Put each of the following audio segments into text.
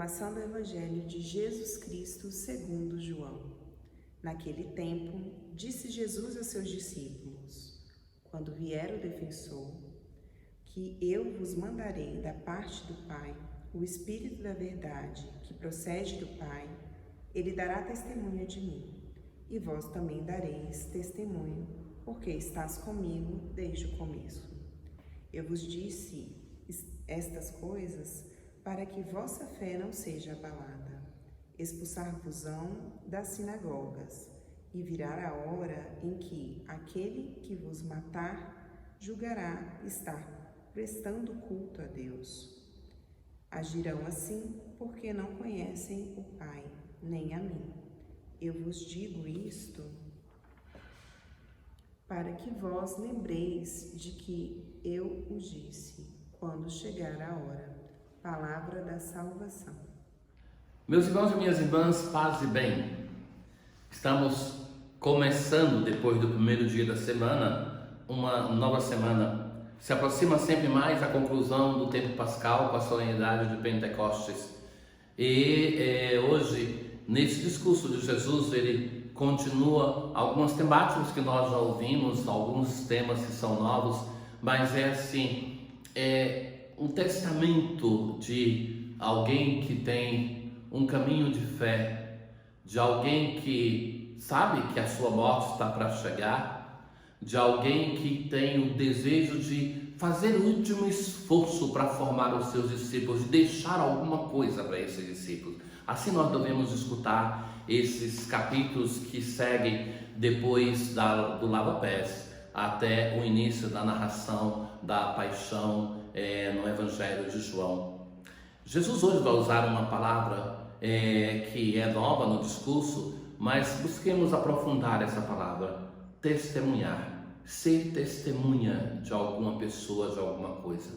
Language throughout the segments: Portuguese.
Proclamação do Evangelho de Jesus Cristo segundo João. Naquele tempo, disse Jesus a seus discípulos: Quando vier o defensor, que eu vos mandarei da parte do Pai, o Espírito da verdade, que procede do Pai, ele dará testemunho de mim. E vós também dareis testemunho, porque estás comigo desde o começo. Eu vos disse estas coisas para que vossa fé não seja abalada. Expulsar-vos-ão das sinagogas, e virá a hora em que aquele que vos matar julgará estar prestando culto a Deus. Agirão assim porque não conhecem o Pai, nem a mim. Eu vos digo isto para que vós lembreis de que eu os disse, quando chegar a hora. Palavra da salvação. Meus irmãos e minhas irmãs, paz e bem. Estamos começando, depois do primeiro dia da semana, uma nova semana. Se aproxima sempre mais a conclusão do tempo pascal com a solenidade de Pentecostes. E hoje, nesse discurso de Jesus, ele continua algumas temáticas que nós já ouvimos, alguns temas que são novos, mas é assim, um testamento de alguém que tem um caminho de fé, de alguém que sabe que a sua morte está para chegar, de alguém que tem o desejo de fazer o último esforço para formar os seus discípulos, de deixar alguma coisa para esses discípulos. Assim nós devemos escutar esses capítulos que seguem depois do lava-pés até o início da narração da paixão no Evangelho de João. Jesus hoje vai usar uma palavra que é nova no discurso, mas busquemos aprofundar essa palavra: testemunhar, ser testemunha de alguma pessoa, de alguma coisa.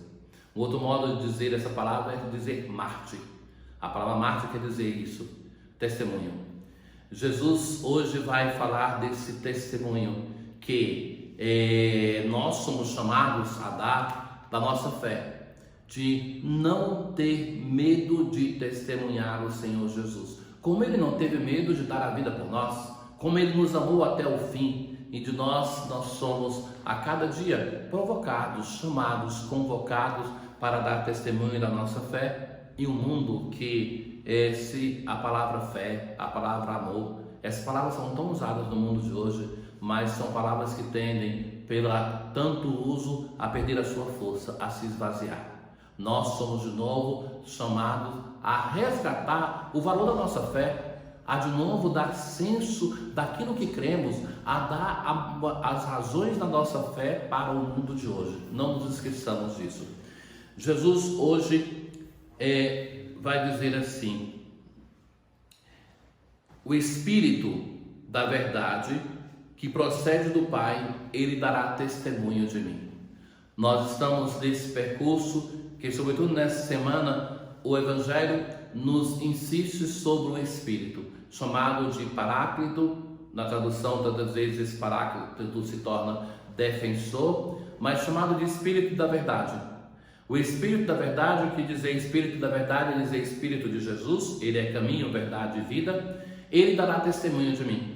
Um outro modo de dizer essa palavra é dizer mártir. A palavra mártir quer dizer isso, testemunho. Jesus hoje vai falar desse testemunho que nós somos chamados a dar da nossa fé, de não ter medo de testemunhar o Senhor Jesus. Como ele não teve medo de dar a vida por nós, como ele nos amou até o fim, e de nós somos a cada dia provocados, chamados, convocados para dar testemunho da nossa fé em um mundo que a palavra fé, a palavra amor, essas palavras são tão usadas no mundo de hoje, mas são palavras que tendem, pelo tanto uso, a perder a sua força, a se esvaziar. Nós somos de novo chamados a resgatar o valor da nossa fé, a de novo dar senso daquilo que cremos, a dar as razões da nossa fé para o mundo de hoje. Não nos esqueçamos disso. Jesus hoje vai dizer assim: o Espírito da verdade que procede do Pai, ele dará testemunho de mim. Nós estamos nesse percurso que, sobretudo nessa semana, o Evangelho nos insiste sobre o Espírito, chamado de Paráclito. Na tradução, tantas vezes esse Paráclito se torna defensor, mas chamado de Espírito da verdade. O Espírito da verdade, o que dizer Espírito da verdade, dizer Espírito de Jesus, ele é caminho, verdade e vida, ele dará testemunho de mim.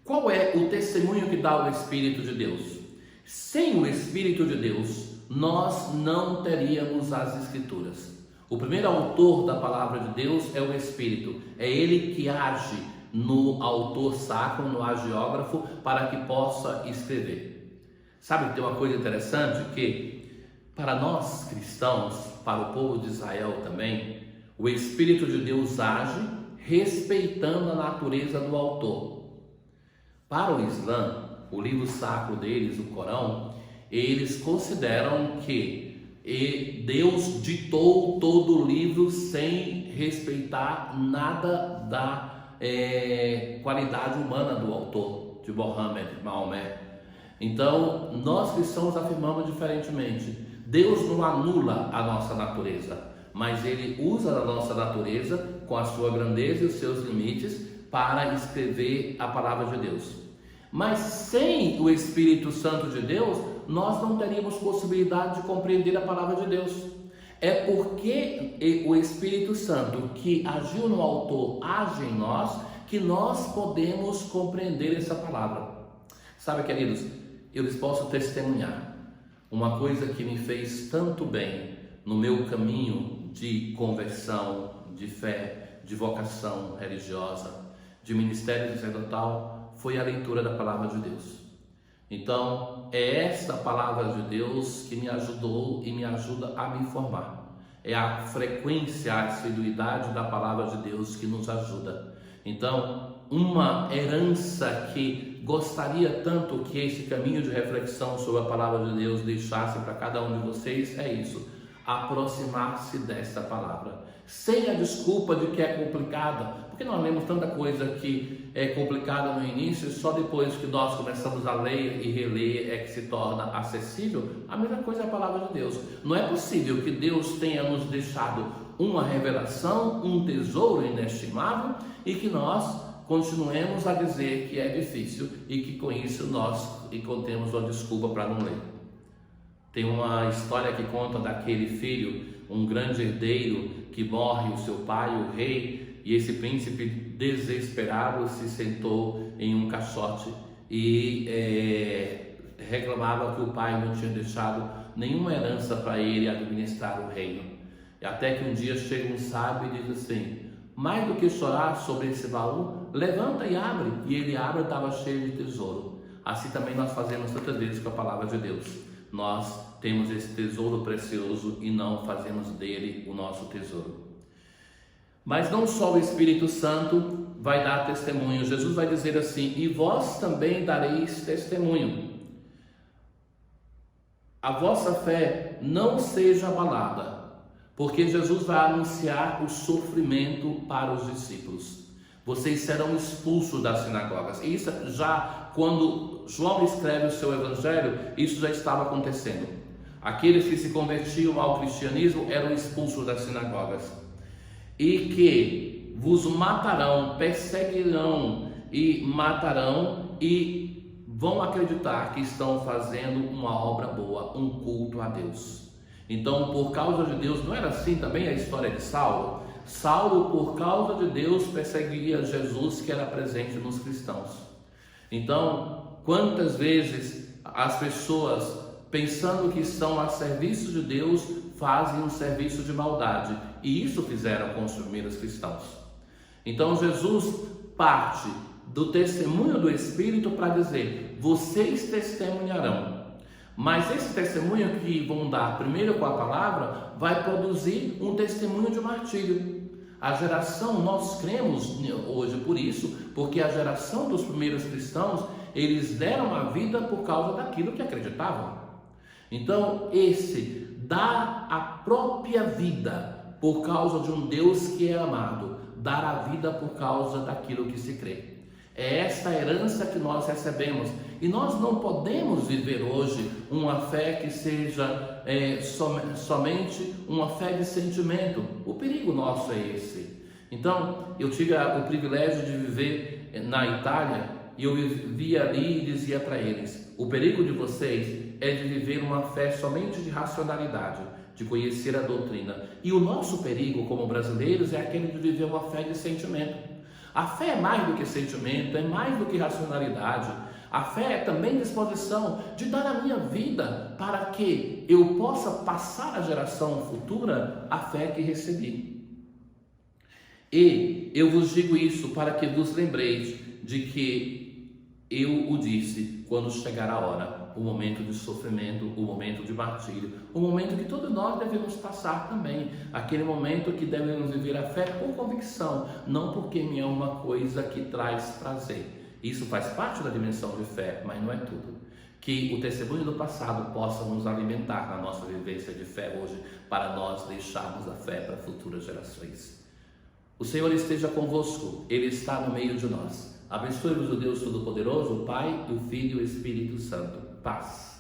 Qual é o testemunho que dá o Espírito de Deus? Sem o Espírito de Deus, nós não teríamos as Escrituras. O primeiro autor da palavra de Deus é o Espírito. É ele que age no autor sacro, no agiógrafo, para que possa escrever. Sabe que tem uma coisa interessante? Que para nós cristãos, para o povo de Israel também, o Espírito de Deus age respeitando a natureza do autor. Para o Islã, o livro sacro deles, o Corão, eles consideram que Deus ditou todo o livro sem respeitar nada da qualidade humana do autor, de Maomé. Então, nós cristãos afirmamos diferentemente. Deus não anula a nossa natureza, mas ele usa a nossa natureza com a sua grandeza e os seus limites para escrever a palavra de Deus. Mas sem o Espírito Santo de Deus, nós não teríamos possibilidade de compreender a palavra de Deus. É porque o Espírito Santo que agiu no autor age em nós, que nós podemos compreender essa palavra. Sabe, queridos, eu lhes posso testemunhar uma coisa que me fez tanto bem no meu caminho de conversão, de fé, de vocação religiosa, de ministério sacerdotal, foi a leitura da palavra de Deus. Então, é essa palavra de Deus que me ajudou e me ajuda a me formar. É a frequência, a assiduidade da palavra de Deus que nos ajuda. Então, uma herança que gostaria tanto que esse caminho de reflexão sobre a palavra de Deus deixasse para cada um de vocês é isso: aproximar-se dessa palavra, sem a desculpa de que é complicada, porque nós lemos tanta coisa que é complicada no início, e só depois que nós começamos a ler e reler é que se torna acessível. A mesma coisa é a palavra de Deus. Não é possível que Deus tenha nos deixado uma revelação, um tesouro inestimável, e que nós continuemos a dizer que é difícil e que com isso nós encontremos uma desculpa para não ler. Tem uma história que conta daquele filho, um grande herdeiro, que morre o seu pai, o rei, e esse príncipe desesperado se sentou em um caixote e reclamava que o pai não tinha deixado nenhuma herança para ele administrar o reino. E até que um dia chega um sábio e diz assim: mais do que chorar sobre esse baú, levanta e abre. E ele abre e estava cheio de tesouro. Assim também nós fazemos tantas vezes com a palavra de Deus. Nós temos esse tesouro precioso e não fazemos dele o nosso tesouro. Mas não só o Espírito Santo vai dar testemunho. Jesus vai dizer assim: e vós também dareis testemunho. A vossa fé não seja abalada, porque Jesus vai anunciar o sofrimento para os discípulos. Vocês serão expulsos das sinagogas. E isso já, quando João escreve o seu evangelho, isso já estava acontecendo. Aqueles que se convertiam ao cristianismo eram expulsos das sinagogas. E que vos matarão, perseguirão e matarão, e vão acreditar que estão fazendo uma obra boa, um culto a Deus. Então, por causa de Deus, não era assim também a história de Saulo? Saulo, por causa de Deus, perseguia Jesus, que era presente nos cristãos. Então, quantas vezes as pessoas, pensando que estão a serviço de Deus, fazem um serviço de maldade, e isso fizeram com os primeiros cristãos. Então, Jesus parte do testemunho do Espírito para dizer: vocês testemunharão. Mas esse testemunho que vão dar primeiro com a palavra vai produzir um testemunho de martírio. A geração, nós cremos hoje por isso, porque a geração dos primeiros cristãos, eles deram a vida por causa daquilo que acreditavam. Então, esse dar a própria vida por causa de um Deus que é amado, dar a vida por causa daquilo que se crê. É esta herança que nós recebemos, e nós não podemos viver hoje uma fé que seja somente uma fé de sentimento. O perigo nosso é esse. Então, eu tive o privilégio de viver na Itália, e eu vivia ali e dizia para eles: o perigo de vocês é de viver uma fé somente de racionalidade, de conhecer a doutrina. E o nosso perigo como brasileiros é aquele de viver uma fé de sentimento. A fé é mais do que sentimento, é mais do que racionalidade. A fé é também disposição de dar a minha vida para que eu possa passar à geração futura a fé que recebi. E eu vos digo isso para que vos lembreis de que eu o disse quando chegar a hora, o momento de sofrimento, o momento de martírio, o momento que todos nós devemos passar também, aquele momento que devemos viver a fé por convicção, não porque é uma coisa que traz prazer. Isso faz parte da dimensão de fé, mas não é tudo. Que o testemunho do passado possa nos alimentar na nossa vivência de fé hoje, para nós deixarmos a fé para futuras gerações. O Senhor esteja convosco, Ele está no meio de nós. Abençoe-vos o Deus Todo-Poderoso, o Pai, o Filho e o Espírito Santo. Paz.